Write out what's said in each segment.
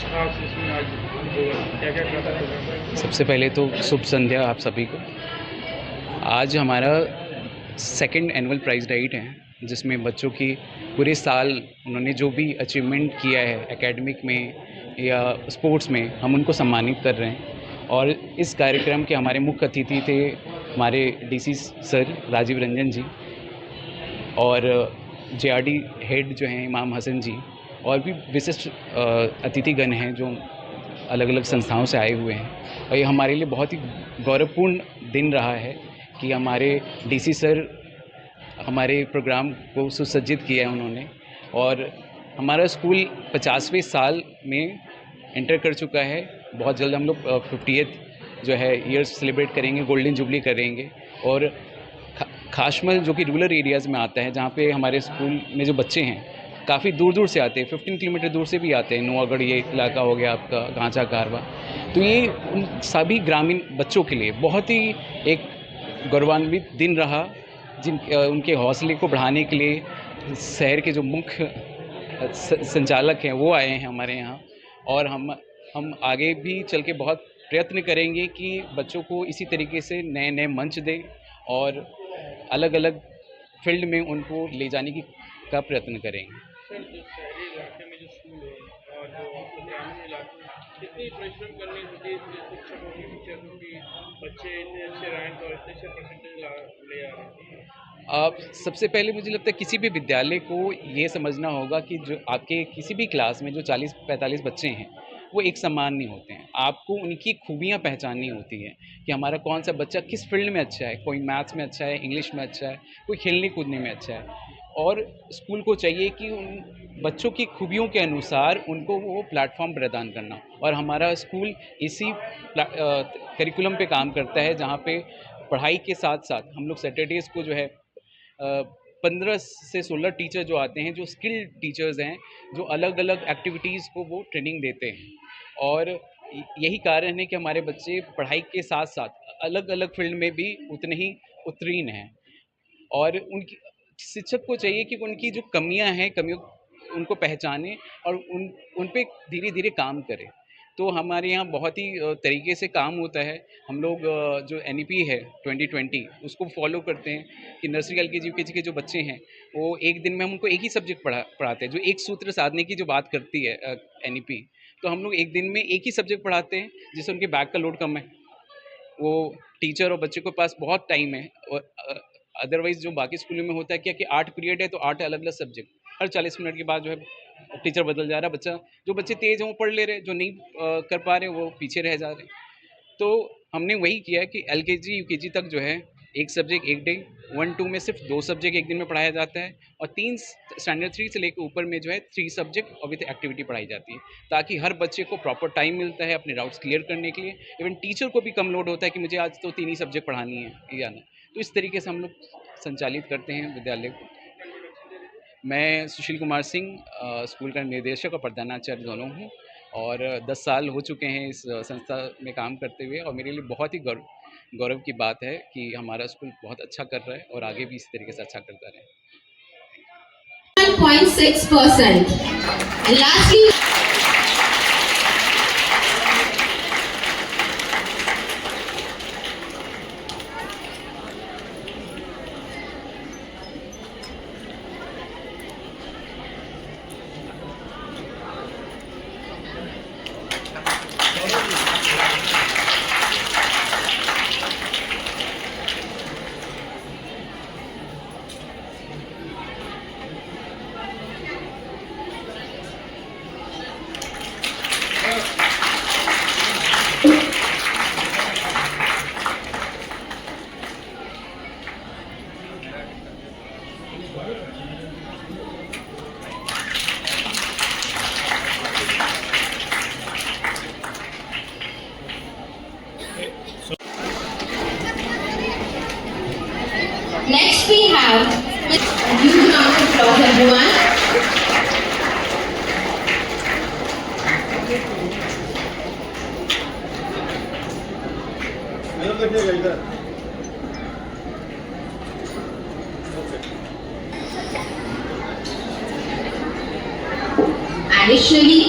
कुछ खास इसमें आज क्या क्या करता है? सबसे पहले तो शुभ संध्या आप सभी को। आज हमारा सेकंड एनुअल प्राइज़ नाइट है, जिसमें बच्चों की पूरे साल उन्होंने जो भी अचीवमेंट किया है एकेडमिक में या स्पोर्ट्स में, हम उनको सम्मानित कर रहे हैं। और इस कार्यक्रम के हमारे मुख्य अतिथि थे हमारे डीसी सर राजीव रंजन जी, और जेआरडी हेड जो हैं इमाम हसन जी, और भी विशिष्ट अतिथिगण हैं जो अलग अलग संस्थाओं से आए हुए हैं। और ये हमारे लिए बहुत ही गौरवपूर्ण दिन रहा है कि हमारे डीसी सर हमारे प्रोग्राम को सुसज्जित किया है उन्होंने। और हमारा स्कूल 50वें साल में एंटर कर चुका है। बहुत जल्द हम लोग 50th जो है ईयर्स सेलिब्रेट करेंगे, गोल्डन जुबली करेंगे। और खासमल जो कि रूरल एरियाज़ में आता है, जहाँ पे हमारे स्कूल में जो बच्चे हैं काफ़ी दूर दूर से आते हैं, 15 किलोमीटर दूर से भी आते हैं। नोआगढ़ ये इलाका हो गया आपका, गांचा कारवा। तो ये उन सभी ग्रामीण बच्चों के लिए बहुत ही एक गौरवान्वित दिन रहा, जिन उनके हौसले को बढ़ाने के लिए शहर के जो मुख्य संचालक हैं वो आए हैं हमारे यहाँ। और हम आगे भी चल के बहुत प्रयत्न करेंगे कि बच्चों को इसी तरीके से नए नए मंच दें और अलग अलग फील्ड में उनको ले जाने का प्रयत्न करेंगे। सर, जो शहरी इलाके में जो स्कूल है और जो आपका ग्रामीण इलाके में कितनी परिश्रम करनी होती है इसमें शिक्षकों की, टीचरों की, बच्चे इतने अच्छे रैंक और इतने अच्छे परसेंटेज ले आ रहे हैं? आप सबसे पहले मुझे लगता है किसी भी विद्यालय को ये समझना होगा कि जो आपके किसी भी क्लास में जो 40-45 बच्चे हैं वो एक समान नहीं होते हैं। आपको उनकी खूबियाँ पहचाननी होती है कि हमारा कौन सा बच्चा किस फील्ड में अच्छा है। कोई मैथ्स में अच्छा है, इंग्लिश में अच्छा है, कोई खेलने कूदने में अच्छा है। और स्कूल को चाहिए कि उन बच्चों की खूबियों के अनुसार उनको वो प्लेटफॉर्म प्रदान करना। और हमारा स्कूल इसी करिकुलम पे काम करता है, जहाँ पे पढ़ाई के साथ साथ हम लोग सैटरडेज़ को जो है 15 से 16 टीचर जो आते हैं, जो स्किल्ड टीचर्स हैं, जो अलग अलग एक्टिविटीज़ को वो ट्रेनिंग देते हैं। और यही कारण है कि हमारे बच्चे पढ़ाई के साथ साथ अलग अलग फील्ड में भी उतने ही उत्तीर्ण हैं। और उनकी शिक्षक को चाहिए कि उनकी जो कमियां हैं, कमियों उनको पहचाने और उन पे धीरे धीरे काम करें। तो हमारे यहाँ बहुत ही तरीके से काम होता है। हम लोग जो एनईपी है 2020 उसको फॉलो करते हैं कि नर्सरी एलकेजी यूकेजी के जो बच्चे हैं वो एक दिन में हम उनको एक ही सब्जेक्ट पढ़ाते हैं। जो एक सूत्र साधने की जो बात करती है एनईपी, तो हम लोग एक दिन में एक ही सब्जेक्ट पढ़ाते हैं, जिससे उनके बैग का लोड कम है। वो टीचर और बच्चे के पास बहुत टाइम है। और अदरवाइज़ जो बाकी स्कूलों में होता है क्या कि 8 पीरियड है तो 8 अलग अलग सब्जेक्ट, हर 40 मिनट के बाद जो है टीचर बदल जा रहा है। जो बच्चे तेज़ हैं वो पढ़ ले रहे, जो नहीं कर पा रहे वो पीछे रह जा रहे। तो हमने वही किया है कि एलकेजी यूकेजी तक जो है एक सब्जेक्ट एक डे, 1-2 में सिर्फ 2 सब्जेक्ट एक दिन में पढ़ाया जाता है। और 3 स्टैंडर्ड 3 से लेकर ऊपर में जो है 3 सब्जेक्ट और विद एक्टिविटी पढ़ाई जाती है, ताकि हर बच्चे को प्रॉपर टाइम मिलता है अपने डाउट्स क्लियर करने के लिए। इवन टीचर को भी कम लोड होता है कि मुझे आज तो 3 ही सब्जेक्ट पढ़ानी है या ना। तो इस तरीके से हम लोग संचालित करते हैं विद्यालय को। मैं सुशील कुमार सिंह स्कूल का निर्देशक और प्रधानाचार्य दोनों हूँ। और 10 साल हो चुके हैं इस संस्था में काम करते हुए। और मेरे लिए बहुत ही गौरव की बात है कि हमारा स्कूल बहुत अच्छा कर रहा है और आगे भी इस तरीके से अच्छा करता रहे। 1.6%. And lastly, next we have a huge round of applause, everyone. Additionally,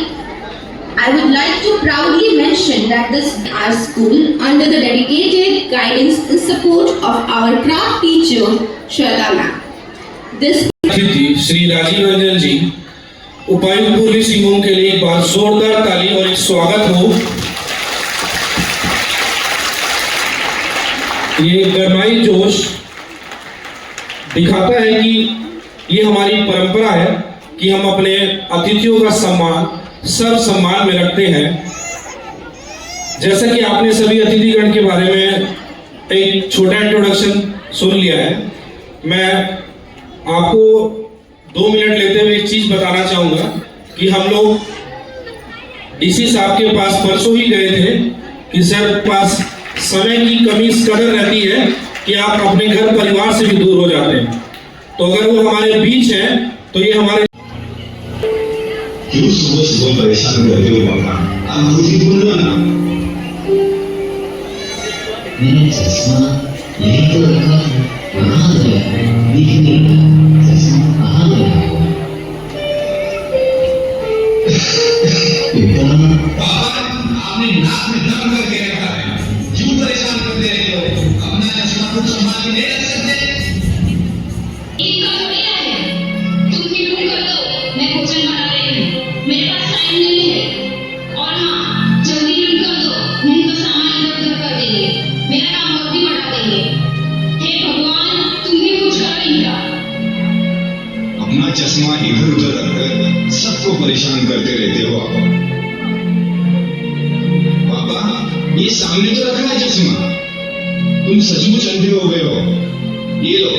I would like to proudly mention that this our school, under the dedicated guidance and support of our craft teacher, Shweta ma'am. This अतिथि श्री राजीव रंजन जी, उपायुक्त पूर्वी सिंहभूम के लिए एक बार जोरदार ताली और एक स्वागत हो। ये गरमाई जोश दिखाता है कि ये हमारी परंपरा है कि हम अपने अतिथियों का सम्मान सब सम्मान में रखते हैं। जैसा कि आपने सभी अतिथिगण के बारे में एक छोटा इंट्रोडक्शन सुन लिया है, मैं आपको 2 मिनट लेते हुए एक चीज बताना चाहूंगा कि हम लोग डीसी साहब के पास परसों ही गए थे कि सर पास समय की कमी इस कदर रहती है कि आप अपने घर परिवार से भी दूर हो जाते हैं, तो अगर वो हमारे बीच हैं तो ये हमारे क्यों सुबह सुबह परेशान करते हो पापा? आप खुद ही बोल लो ना। मैंने चश्मा यही तो रखा है, कहाँ गया? दिख नहीं रहा, चश्मा कहाँ गया होगा? बेटा, पापा, आपने नाक में दम करके रखा है, क्यों परेशान करते रहते हो? अपना चश्मा खुद संभाल के नहीं रख सकते? इनका थोड़ी है, तुम ही रूम कर दो, मैं भोजन बना रही हूँ, मेरे पास टाइम नहीं है। और हाँ, जल्दी रूम कर दो, नहीं तो सामान इधर उधर कर देंगे, मेरा काम और भी बढ़ा देंगे। हे भगवान, तुम ही कुछ करो इनका। अपना चश्मा इधर उधर रखकर सबको परेशान करते रहते हो आप। पापा, ये सामने तो रखना है चश्मा, तुम सचमुच अंधे हो गए हो। ये लो,